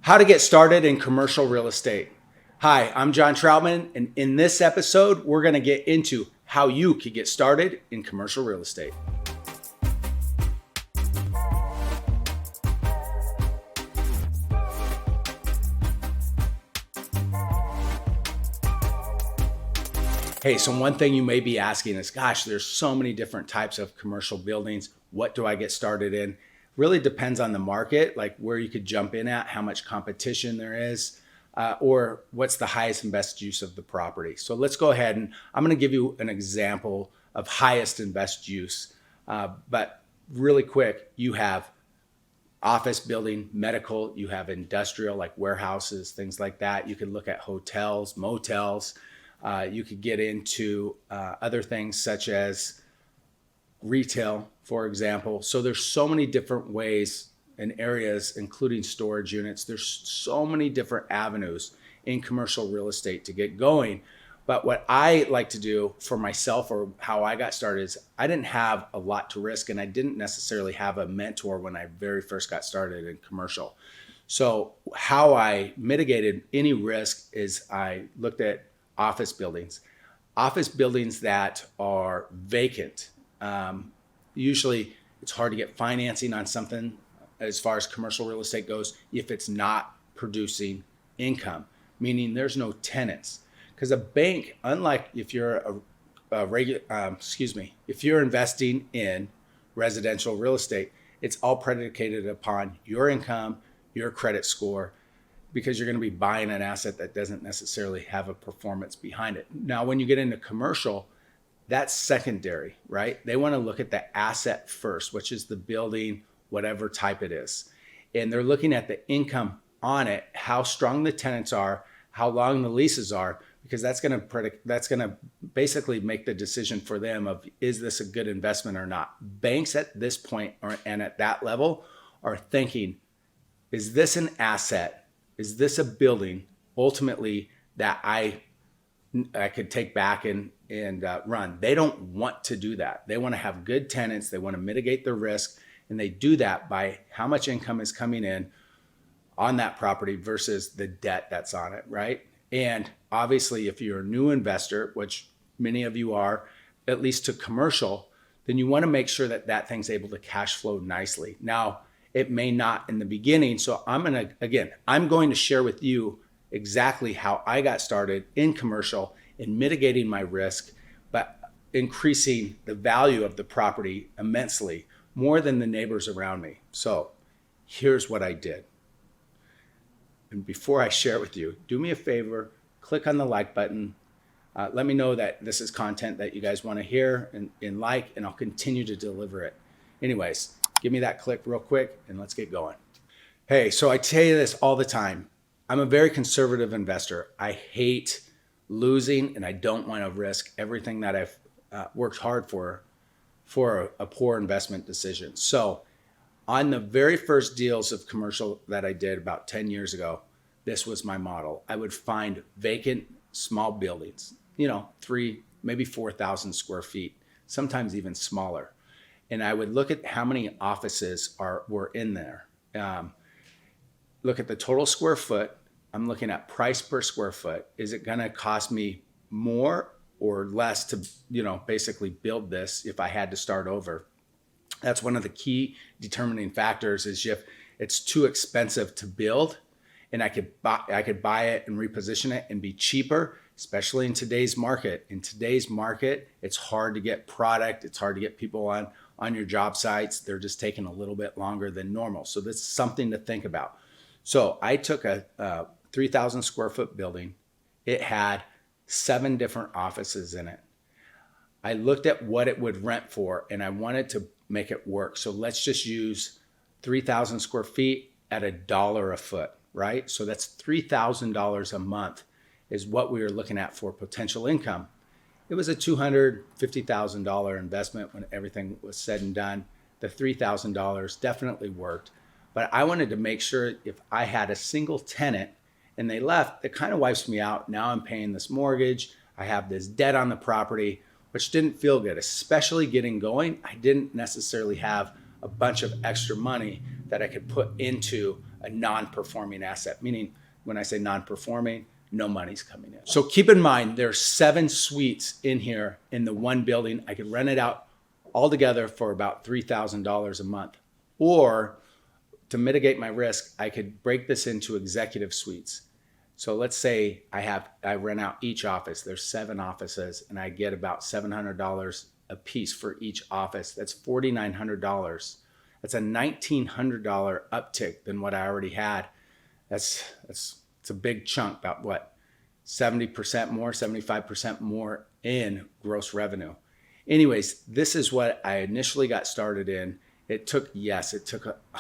How to get started in commercial real estate. Hi, I'm John Trautman, and in this episode, we're going to get into how you can get started in commercial real estate. Hey, so one thing you may be asking is, gosh, there's so many different types of commercial buildings. What do I get started in? Really depends on the market, like where you could jump in at, how much competition there is, or what's the highest and best use of the property. So let's go ahead and I'm going to give you an example of highest and best use. But really quick, you have office building, medical, you have industrial like warehouses, things like that. You could look at hotels, motels. You could get into other things such as retail, for example. So there's so many different ways and areas, including storage units. There's so many different avenues in commercial real estate to get going. But what I like to do for myself, or how I got started, is I didn't have a lot to risk, and I didn't necessarily have a mentor when I very first got started in commercial. So how I mitigated any risk is I looked at office buildings that are vacant. Usually it's hard to get financing on something as far as commercial real estate goes if it's not producing income, meaning there's no tenants. Because a bank, unlike if you're if you're investing in residential real estate, it's all predicated upon your income, your credit score, because you're going to be buying an asset that doesn't necessarily have a performance behind it. Now, when you get into commercial, that's secondary, right? They want to look at the asset first, which is the building, whatever type it is. And they're looking at the income on it, how strong the tenants are, how long the leases are, because that's going to basically make the decision for them of, is this a good investment or not? Banks at this point and at that level are thinking, is this an asset? Is this a building ultimately that I could take back and run? They don't want to do that. They want to have good tenants. They want to mitigate the risk. And they do that by how much income is coming in on that property versus the debt that's on it, right? And obviously, if you're a new investor, which many of you are, at least to commercial, then you want to make sure that that thing's able to cash flow nicely. Now, it may not in the beginning. So I'm going to share with you exactly how I got started in commercial in mitigating my risk, but increasing the value of the property immensely, more than the neighbors around me. So here's what I did. And before I share it with you, do me a favor, click on the like button. Let me know that this is content that you guys want to hear and like, and I'll continue to deliver it. Anyways, give me that click real quick and let's get going. Hey, so I tell you this all the time. I'm a very conservative investor. I hate losing, and I don't want to risk everything that I've worked hard for a poor investment decision. So on the very first deals of commercial that I did about 10 years ago, this was my model. I would find vacant small buildings, 3, maybe 4,000 square feet, sometimes even smaller. And I would look at how many offices were in there. Look at the total square foot. I'm looking at price per square foot. Is it going to cost me more or less to, basically build this if I had to start over? That's one of the key determining factors, is if it's too expensive to build and I could buy it and reposition it and be cheaper, especially in today's market. In today's market, it's hard to get product. It's hard to get people on your job sites. They're just taking a little bit longer than normal. So this is something to think about. So I took a 3,000 square foot building. It had 7 different offices in it. I looked at what it would rent for, and I wanted to make it work. So let's just use 3,000 square feet at $1 a foot, right? So that's $3,000 a month is what we were looking at for potential income. It was a $250,000 investment when everything was said and done. The $3,000 definitely worked, but I wanted to make sure if I had a single tenant and they left, it kind of wipes me out. Now I'm paying this mortgage. I have this debt on the property, which didn't feel good, especially getting going. I didn't necessarily have a bunch of extra money that I could put into a non-performing asset, meaning when I say non-performing, no money's coming in. So keep in mind, there's 7 suites in here in the one building. I could rent it out altogether for about $3,000 a month. Or to mitigate my risk, I could break this into executive suites. So let's say I rent out each office. There's 7 offices and I get about $700 a piece for each office. That's $4,900. That's a $1,900 uptick than what I already had. It's a big chunk, about what, 70% more, 75% more in gross revenue. Anyways, this is what I initially got started in. It took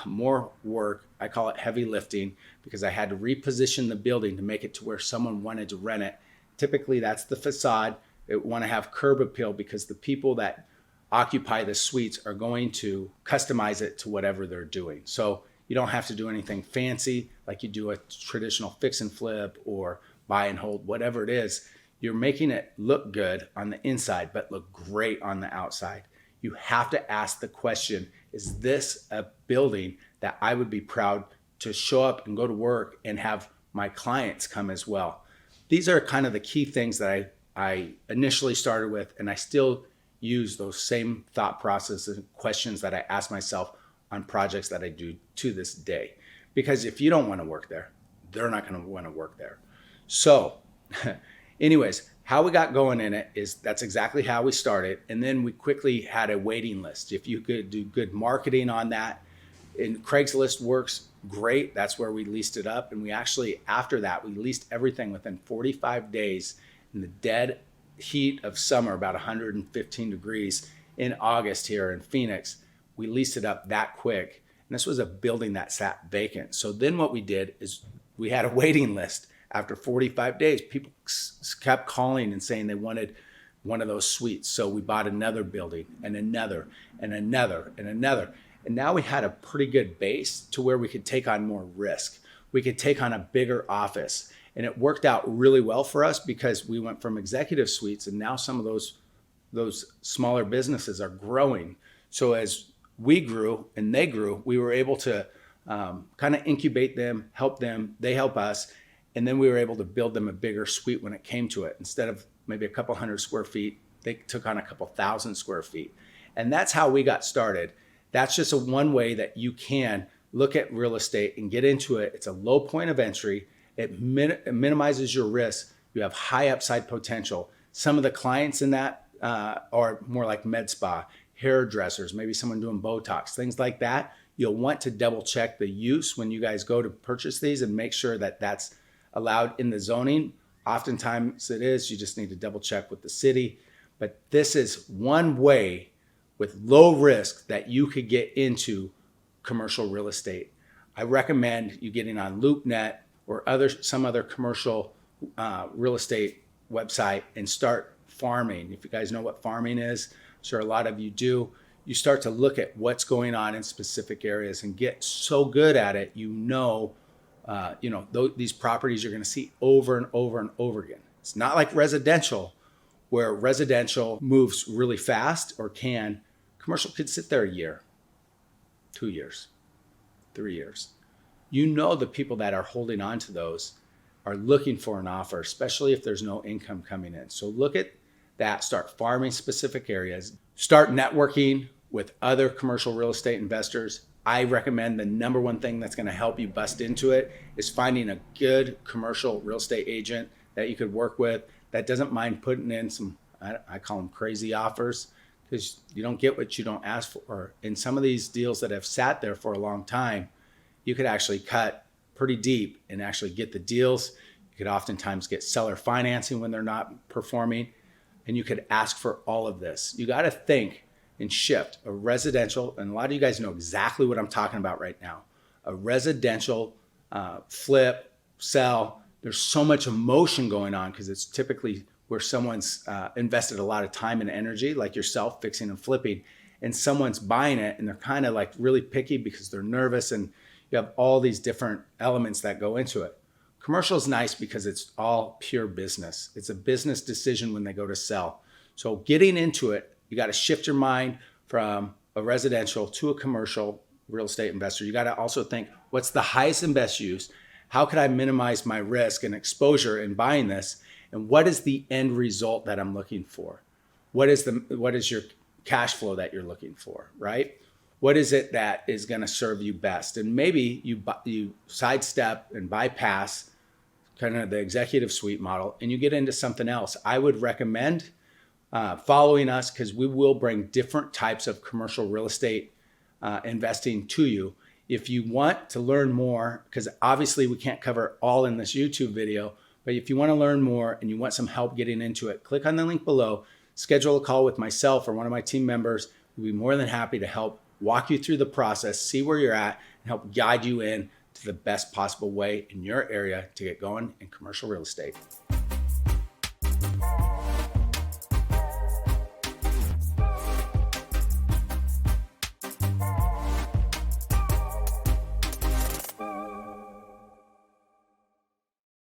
more work. I call it heavy lifting because I had to reposition the building to make it to where someone wanted to rent it. Typically, that's the facade. They want to have curb appeal because the people that occupy the suites are going to customize it to whatever they're doing. So you don't have to do anything fancy like you do a traditional fix and flip or buy and hold, whatever it is. You're making it look good on the inside, but look great on the outside. You have to ask the question, is this a building that I would be proud to show up and go to work and have my clients come as well? These are kind of the key things that I initially started with, and I still use those same thought processes and questions that I ask myself on projects that I do to this day. Because if you don't want to work there, they're not going to want to work there. So anyways, how we got going in it is that's exactly how we started. And then we quickly had a waiting list. If you could do good marketing on that, and Craigslist works great. That's where we leased it up. And we actually, after that, we leased everything within 45 days in the dead heat of summer, about 115 degrees in August here in Phoenix. We leased it up that quick. And this was a building that sat vacant. So then what we did is we had a waiting list. After 45 days, people kept calling and saying they wanted one of those suites. So we bought another building and another and another and another. And now we had a pretty good base to where we could take on more risk. We could take on a bigger office. And it worked out really well for us because we went from executive suites and now some of those smaller businesses are growing. So as we grew and they grew, we were able to kind of incubate them, help them, they help us. And then we were able to build them a bigger suite when it came to it. Instead of maybe a couple hundred square feet, they took on a couple thousand square feet. And that's how we got started. That's just one way that you can look at real estate and get into it. It's a low point of entry. It minimizes your risk. You have high upside potential. Some of the clients in that are more like med spa, hairdressers, maybe someone doing Botox, things like that. You'll want to double check the use when you guys go to purchase these and make sure that that's allowed in the zoning. Oftentimes it is. You just need to double check with the city. But this is one way with low risk that you could get into commercial real estate. I recommend you getting on LoopNet or some other commercial real estate website and start farming. If you guys know what farming is, I'm sure a lot of you do. You start to look at what's going on in specific areas and get so good at it, these properties you're going to see over and over and over again. It's not like residential, where residential moves really fast or can. Commercial could sit there a year, 2 years, 3 years. The people that are holding on to those are looking for an offer, especially if there's no income coming in. So look at that, start farming specific areas, start networking with other commercial real estate investors. I recommend the number one thing that's going to help you bust into it is finding a good commercial real estate agent that you could work with that doesn't mind putting in some, I call them crazy offers, because you don't get what you don't ask for. In some of these deals that have sat there for a long time, you could actually cut pretty deep and actually get the deals. You could oftentimes get seller financing when they're not performing, and you could ask for all of this. You got to think and shift a residential, and a lot of you guys know exactly what I'm talking about right now. A residential flip, sell, there's so much emotion going on because it's typically where someone's invested a lot of time and energy, like yourself, fixing and flipping, and someone's buying it and they're kind of like really picky because they're nervous, and you have all these different elements that go into it. Commercial is nice because it's all pure business. It's a business decision when they go to sell. So getting into it, you got to shift your mind from a residential to a commercial real estate investor, you got to also think, what's the highest and best use? How could I minimize my risk and exposure in buying this? And what is the end result that I'm looking for? What is your cash flow that you're looking for, right? What is it that is going to serve you best? And maybe you sidestep and bypass kind of the executive suite model and you get into something else. I would recommend following us, because we will bring different types of commercial real estate investing to you. If you want to learn more, because obviously we can't cover all in this YouTube video, but if you want to learn more and you want some help getting into it, click on the link below, schedule a call with myself or one of my team members. We'll be more than happy to help walk you through the process, see where you're at, and help guide you in to the best possible way in your area to get going in commercial real estate.